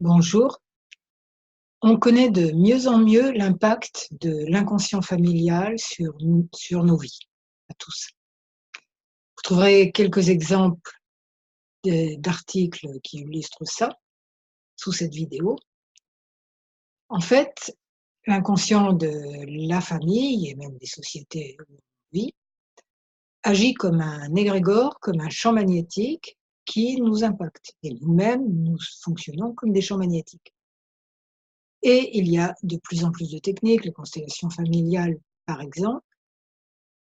Bonjour. On connaît de mieux en mieux l'impact de l'inconscient familial sur nos vies, à tous. Vous trouverez quelques exemples d'articles qui illustrent ça sous cette vidéo. En fait, l'inconscient de la famille et même des sociétés où on vit agit comme un égrégore, comme un champ magnétique qui nous impacte. Et nous-mêmes, nous fonctionnons comme des champs magnétiques. Et il y a de plus en plus de techniques, les constellations familiales par exemple,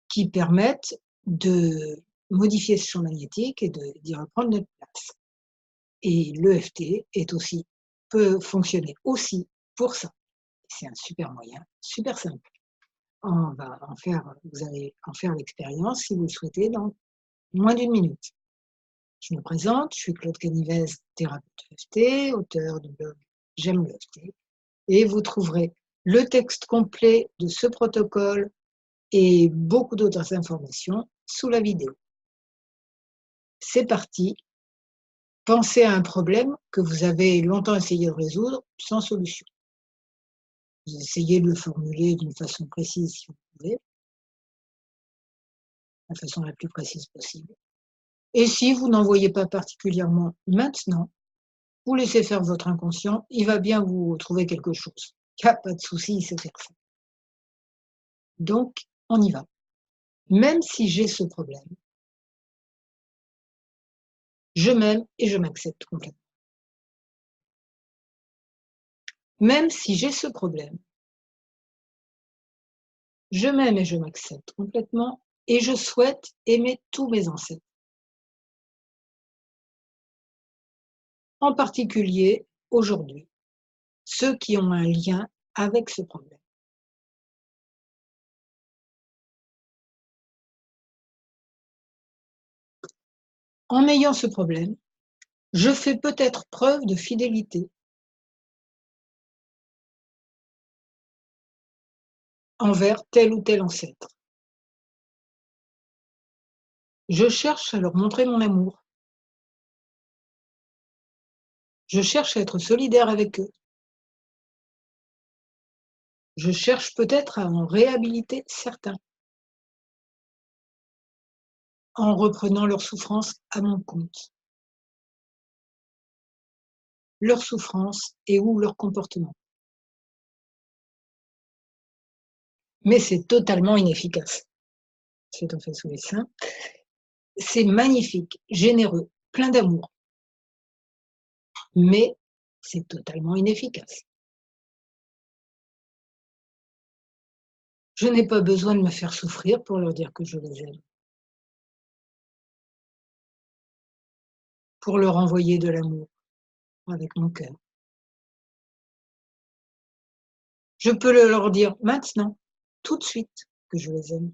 qui permettent de modifier ce champ magnétique et d'y reprendre notre place. Et l'EFT peut fonctionner aussi pour ça. C'est un super moyen, super simple. Vous allez en faire l'expérience si vous le souhaitez dans moins d'une minute. Je me présente, je suis Claude Canivez, thérapeute EFT, auteur du blog J'aime l'EFT, et vous trouverez le texte complet de ce protocole et beaucoup d'autres informations sous la vidéo. C'est parti. Pensez à un problème que vous avez longtemps essayé de résoudre sans solution. Vous essayez de le formuler d'une façon précise si vous pouvez, la façon la plus précise possible. Et si vous n'en voyez pas particulièrement maintenant, vous laissez faire votre inconscient, il va bien vous trouver quelque chose. Il n'y a pas de souci, il sait faire ça. Donc, on y va. Même si j'ai ce problème, je m'aime et je m'accepte complètement. Même si j'ai ce problème, je m'aime et je m'accepte complètement et je souhaite aimer tous mes ancêtres, en particulier aujourd'hui, ceux qui ont un lien avec ce problème. En ayant ce problème, je fais peut-être preuve de fidélité envers tel ou tel ancêtre. Je cherche à leur montrer mon amour. Je cherche à être solidaire avec eux. Je cherche peut-être à en réhabiliter certains, en reprenant leur souffrance à mon compte. Leur souffrance et ou leur comportement. Mais c'est totalement inefficace. C'est en fait sous les seins. C'est magnifique, généreux, plein d'amour. Mais c'est totalement inefficace. Je n'ai pas besoin de me faire souffrir pour leur dire que je les aime. Pour leur envoyer de l'amour avec mon cœur. Je peux leur dire maintenant, tout de suite, que je les aime.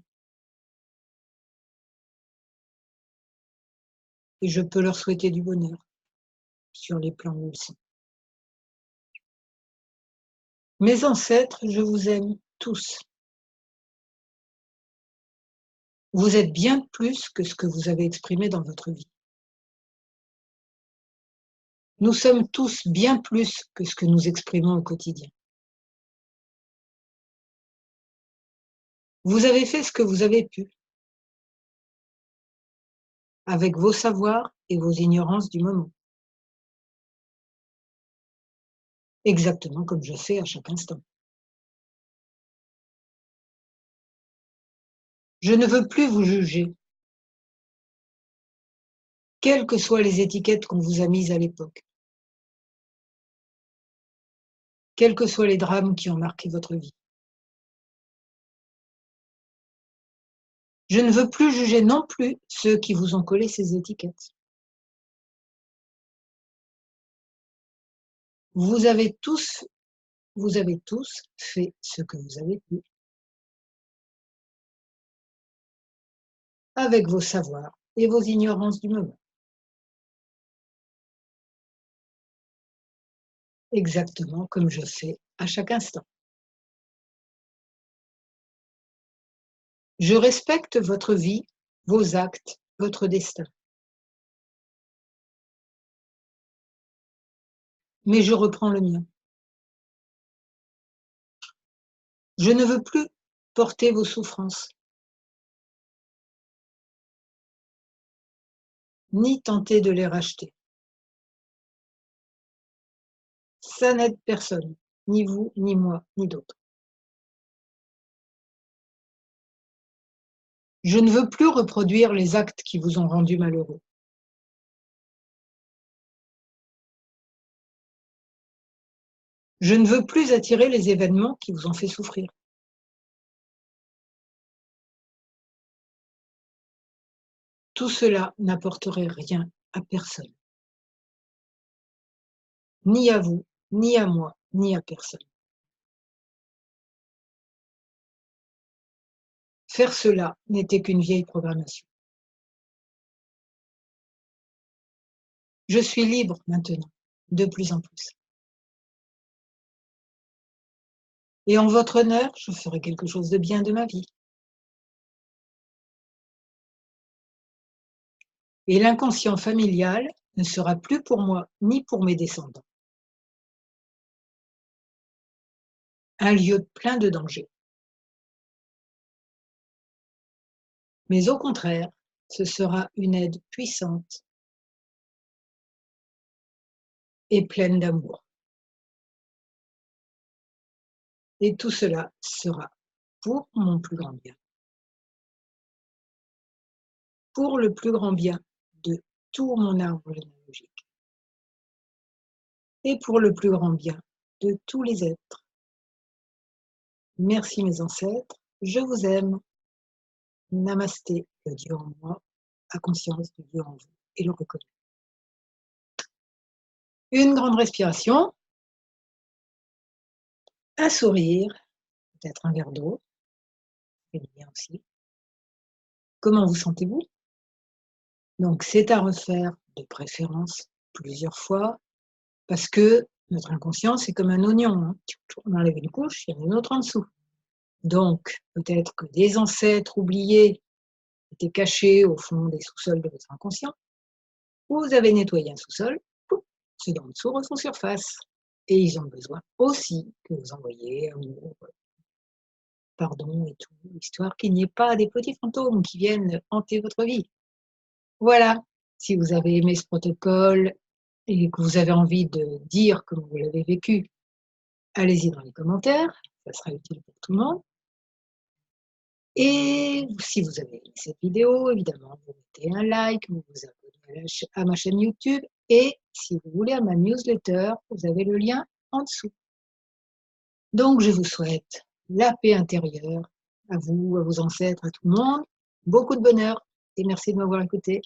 Et je peux leur souhaiter du bonheur sur les plans où ils sont. Mes ancêtres, je vous aime tous. Vous êtes bien plus que ce que vous avez exprimé dans votre vie. Nous sommes tous bien plus que ce que nous exprimons au quotidien. Vous avez fait ce que vous avez pu, avec vos savoirs et vos ignorances du moment. Exactement comme je fais à chaque instant. Je ne veux plus vous juger, quelles que soient les étiquettes qu'on vous a mises à l'époque, quels que soient les drames qui ont marqué votre vie. Je ne veux plus juger non plus ceux qui vous ont collé ces étiquettes. Vous avez tous fait ce que vous avez pu, avec vos savoirs et vos ignorances du moment. Exactement comme je fais à chaque instant. Je respecte votre vie, vos actes, votre destin. mais je reprends le mien. Je ne veux plus porter vos souffrances, ni tenter de les racheter. Ça n'aide personne, ni vous, ni moi, ni d'autres. Je ne veux plus reproduire les actes qui vous ont rendu malheureux. Je ne veux plus attirer les événements qui vous ont fait souffrir. Tout cela n'apporterait rien à personne, ni à vous, ni à moi, ni à personne. Faire cela n'était qu'une vieille programmation. Je suis libre maintenant, de plus en plus. Et en votre honneur, je ferai quelque chose de bien de ma vie. Et l'inconscient familial ne sera plus pour moi ni pour mes descendants un lieu plein de dangers. Mais au contraire, ce sera une aide puissante et pleine d'amour. Et tout cela sera pour mon plus grand bien. Pour le plus grand bien de tout mon arbre généalogique. Et pour le plus grand bien de tous les êtres. Merci mes ancêtres, je vous aime. Namasté, le Dieu en moi, a conscience du Dieu en vous et le reconnaît. Une grande respiration, un sourire, peut-être un verre d'eau, c'est bien aussi. Comment vous sentez-vous? Donc c'est à refaire de préférence plusieurs fois parce que notre inconscient c'est comme un oignon, hein. On enlève une couche, il y en a une autre en dessous. Donc peut-être que des ancêtres oubliés étaient cachés au fond des sous-sols de votre inconscient. Vous avez nettoyé un sous-sol, ceux d'en dessous refont surface. Et ils ont besoin aussi que vous envoyiez amour, pardon et tout, histoire qu'il n'y ait pas des petits fantômes qui viennent hanter votre vie. Voilà, si vous avez aimé ce protocole et que vous avez envie de dire comment vous l'avez vécu, allez-y dans les commentaires, ça sera utile pour tout le monde. Et si vous avez aimé cette vidéo, évidemment, vous mettez un like, vous vous abonnez à ma chaîne YouTube et si vous voulez à ma newsletter, vous avez le lien en dessous. Donc, je vous souhaite la paix intérieure, à vous, à vos ancêtres, à tout le monde, beaucoup de bonheur et merci de m'avoir écouté.